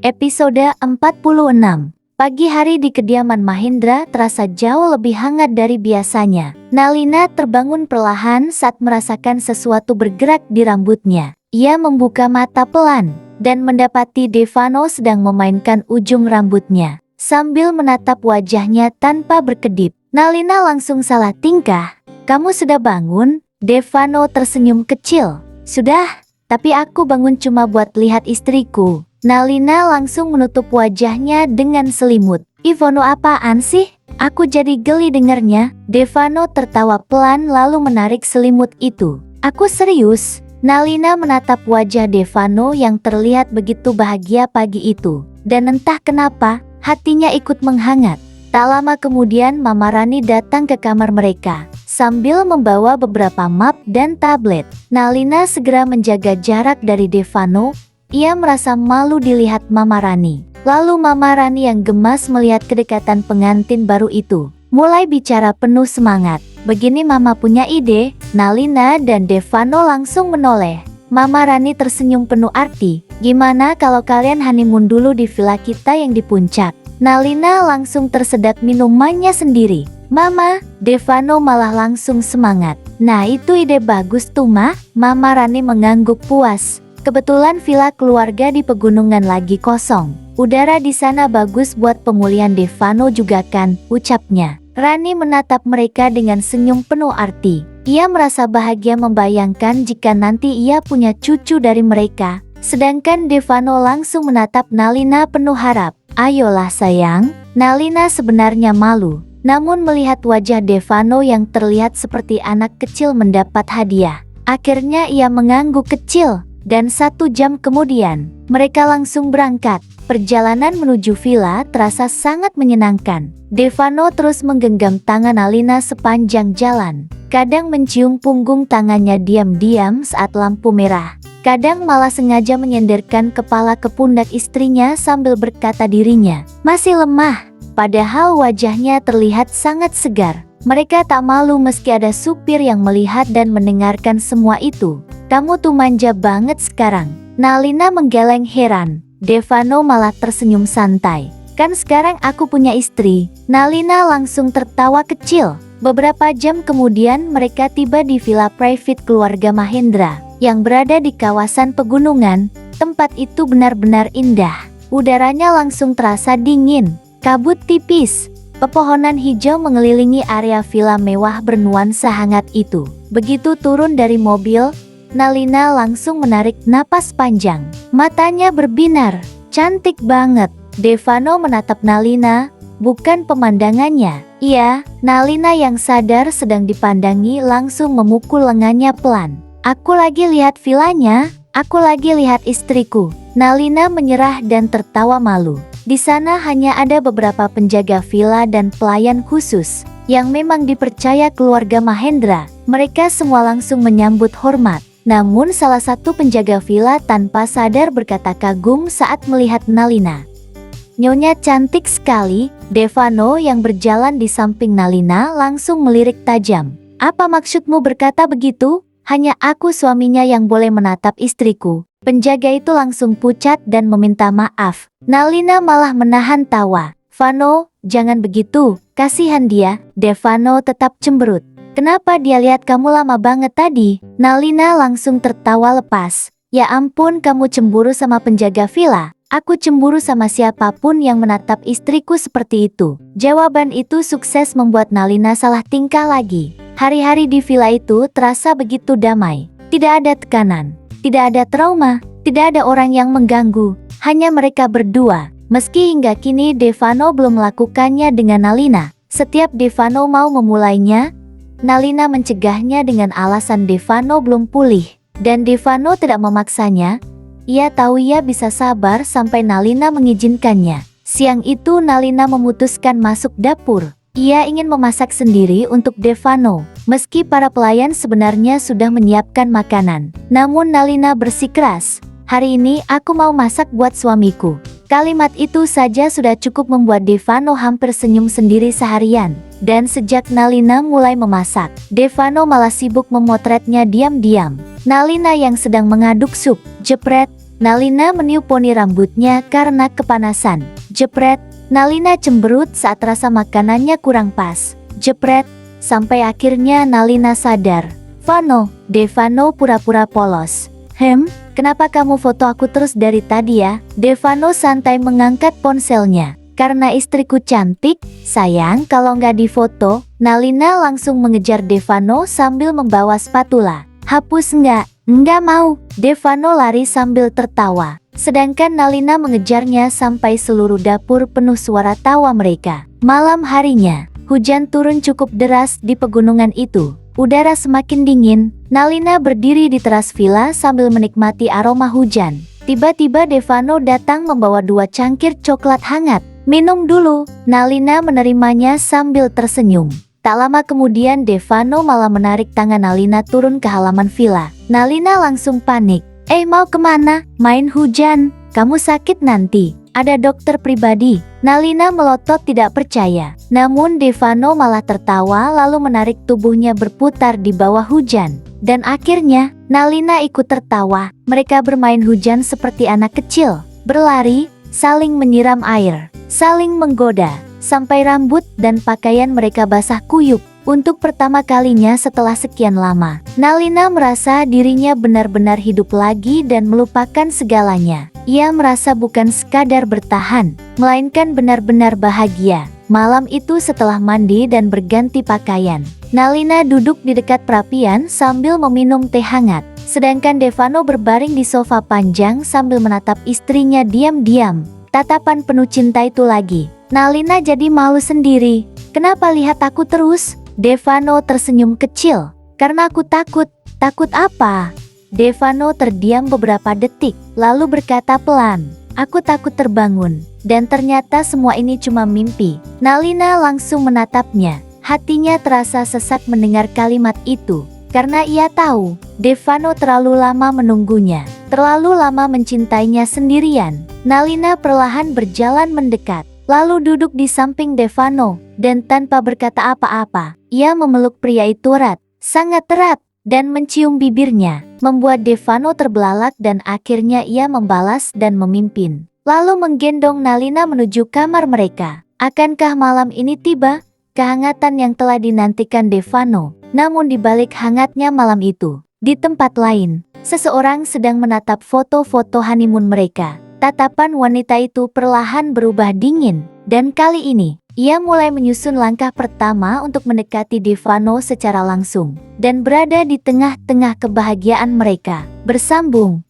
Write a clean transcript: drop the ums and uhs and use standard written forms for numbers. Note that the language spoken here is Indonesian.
Episode 46. Pagi hari di kediaman Mahendra terasa jauh lebih hangat dari biasanya. Nalina terbangun perlahan saat merasakan sesuatu bergerak di rambutnya. Ia membuka mata pelan dan mendapati Devano sedang memainkan ujung rambutnya sambil menatap wajahnya tanpa berkedip. Nalina langsung salah tingkah. "Kamu sudah bangun?" Devano tersenyum kecil. "Sudah, tapi aku bangun cuma buat lihat istriku." Nalina langsung menutup wajahnya dengan selimut. "Ivano, apaan sih? Aku jadi geli dengarnya." Devano tertawa pelan lalu menarik selimut itu. "Aku serius." Nalina menatap wajah Devano yang terlihat begitu bahagia pagi itu. Dan entah kenapa, hatinya ikut menghangat. Tak lama kemudian Mama Rani datang ke kamar mereka sambil membawa beberapa map dan tablet. Nalina segera menjaga jarak dari Devano. Ia merasa malu dilihat Mama Rani. Lalu Mama Rani yang gemas melihat kedekatan pengantin baru itu mulai bicara penuh semangat. "Begini, Mama punya ide." Nalina dan Devano langsung menoleh. Mama Rani tersenyum penuh arti. "Gimana kalau kalian honeymoon dulu di villa kita yang di puncak?" Nalina langsung tersedak minumannya sendiri. "Mama," Devano malah langsung semangat. "Nah, itu ide bagus tuh, Ma." Mama Rani mengangguk puas. Kebetulan villa keluarga di pegunungan lagi kosong. Udara di sana bagus buat pemulihan Devano juga kan, ucapnya. Rani menatap mereka dengan senyum penuh arti. Ia merasa bahagia membayangkan jika nanti ia punya cucu dari mereka. Sedangkan Devano langsung menatap Nalina penuh harap. "Ayolah sayang." Nalina sebenarnya malu. Namun melihat wajah Devano yang terlihat seperti anak kecil mendapat hadiah, akhirnya ia mengangguk kecil. Dan 1 jam kemudian, mereka langsung berangkat. Perjalanan menuju villa terasa sangat menyenangkan. Devano terus menggenggam tangan Nalina sepanjang jalan. Kadang mencium punggung tangannya diam-diam saat lampu merah. Kadang malah sengaja menyenderkan kepala ke pundak istrinya sambil berkata dirinya masih lemah. Padahal wajahnya terlihat sangat segar. Mereka tak malu meski ada supir yang melihat dan mendengarkan semua itu. "Kamu tuh manja banget sekarang." Nalina menggeleng heran. Devano malah tersenyum santai. "Kan sekarang aku punya istri." Nalina langsung tertawa kecil. Beberapa jam kemudian mereka tiba di villa private keluarga Mahendra yang berada di kawasan pegunungan. Tempat itu benar-benar indah. Udaranya langsung terasa dingin. Kabut tipis, pepohonan hijau mengelilingi area villa mewah bernuansa hangat itu. Begitu turun dari mobil, Nalina langsung menarik napas panjang. Matanya berbinar. "Cantik banget." Devano menatap Nalina, bukan pemandangannya. Iya, Nalina yang sadar sedang dipandangi langsung memukul lengannya pelan. "Aku lagi lihat villanya, aku lagi lihat istriku." Nalina menyerah dan tertawa malu. Di sana hanya ada beberapa penjaga villa dan pelayan khusus yang memang dipercaya keluarga Mahendra. Mereka semua langsung menyambut hormat. Namun salah satu penjaga villa tanpa sadar berkata kagum saat melihat Nalina. "Nyonya cantik sekali." Devano yang berjalan di samping Nalina langsung melirik tajam. "Apa maksudmu berkata begitu? Hanya aku suaminya yang boleh menatap istriku." Penjaga itu langsung pucat dan meminta maaf. Nalina malah menahan tawa. "Vano, jangan begitu, kasihan dia." Devano tetap cemberut. "Kenapa dia lihat kamu lama banget tadi?" Nalina langsung tertawa lepas. "Ya ampun, kamu cemburu sama penjaga villa? Aku cemburu sama siapapun yang menatap istriku seperti itu." Jawaban itu sukses membuat Nalina salah tingkah lagi. Hari-hari di villa itu terasa begitu damai. Tidak ada tekanan, tidak ada trauma, tidak ada orang yang mengganggu. Hanya mereka berdua. Meski hingga kini Devano belum melakukannya dengan Nalina. Setiap Devano mau memulainya, Nalina mencegahnya dengan alasan Devano belum pulih. Dan Devano tidak memaksanya. Ia tahu ia bisa sabar sampai Nalina mengizinkannya. Siang itu Nalina memutuskan masuk dapur. Ia ingin memasak sendiri untuk Devano. Meski para pelayan sebenarnya sudah menyiapkan makanan. Namun Nalina bersikeras, "Hari ini aku mau masak buat suamiku." Kalimat itu saja sudah cukup membuat Devano hampir senyum sendiri seharian. Dan sejak Nalina mulai memasak, Devano malah sibuk memotretnya diam-diam. Nalina yang sedang mengaduk sup, jepret, Nalina meniup poni rambutnya karena kepanasan. Jepret, Nalina cemberut saat rasa makanannya kurang pas. Jepret, sampai akhirnya Nalina sadar. Devano pura-pura polos. Kenapa kamu foto aku terus dari tadi ya? Devano santai mengangkat ponselnya. Karena istriku cantik, sayang kalau nggak difoto. Nalina langsung mengejar Devano sambil membawa spatula. Hapus nggak? Nggak mau. Devano lari sambil tertawa. Sedangkan Nalina mengejarnya sampai seluruh dapur penuh suara tawa mereka. Malam harinya, hujan turun cukup deras di pegunungan itu. Udara semakin dingin. Nalina berdiri di teras villa sambil menikmati aroma hujan. Tiba-tiba Devano datang membawa 2 cangkir coklat hangat. Minum dulu. Nalina menerimanya sambil tersenyum. Tak lama kemudian Devano malah menarik tangan Nalina turun ke halaman villa. Nalina langsung panik. Mau kemana? Main hujan. Kamu sakit nanti. Ada dokter pribadi. Nalina melotot tidak percaya. Namun Devano malah tertawa lalu menarik tubuhnya berputar di bawah hujan. Dan akhirnya, Nalina ikut tertawa. Mereka bermain hujan seperti anak kecil. Berlari, saling menyiram air, saling menggoda, sampai rambut dan pakaian mereka basah kuyup. Untuk pertama kalinya setelah sekian lama, Nalina merasa dirinya benar-benar hidup lagi dan melupakan segalanya. Ia merasa bukan sekadar bertahan, melainkan benar-benar bahagia. Malam itu setelah mandi dan berganti pakaian, Nalina duduk di dekat perapian sambil meminum teh hangat. Sedangkan Devano berbaring di sofa panjang sambil menatap istrinya diam-diam. Tatapan penuh cinta itu lagi. Nalina jadi malu sendiri. Kenapa lihat aku terus? Devano tersenyum kecil. Karena aku takut. Takut apa? Devano terdiam beberapa detik, lalu berkata pelan. Aku takut terbangun. Dan ternyata semua ini cuma mimpi. Nalina langsung menatapnya. Hatinya terasa sesak mendengar kalimat itu. Karena ia tahu, Devano terlalu lama menunggunya. Terlalu lama mencintainya sendirian. Nalina perlahan berjalan mendekat. Lalu duduk di samping Devano, dan tanpa berkata apa-apa, ia memeluk pria itu erat, sangat erat, dan mencium bibirnya, membuat Devano terbelalak dan akhirnya ia membalas dan memimpin. Lalu menggendong Nalina menuju kamar mereka. Akankah malam ini tiba? Kehangatan yang telah dinantikan Devano. Namun di balik hangatnya malam itu, di tempat lain, seseorang sedang menatap foto-foto honeymoon mereka. Tatapan wanita itu perlahan berubah dingin, dan kali ini, ia mulai menyusun langkah pertama untuk mendekati Devano secara langsung, dan berada di tengah-tengah kebahagiaan mereka. Bersambung.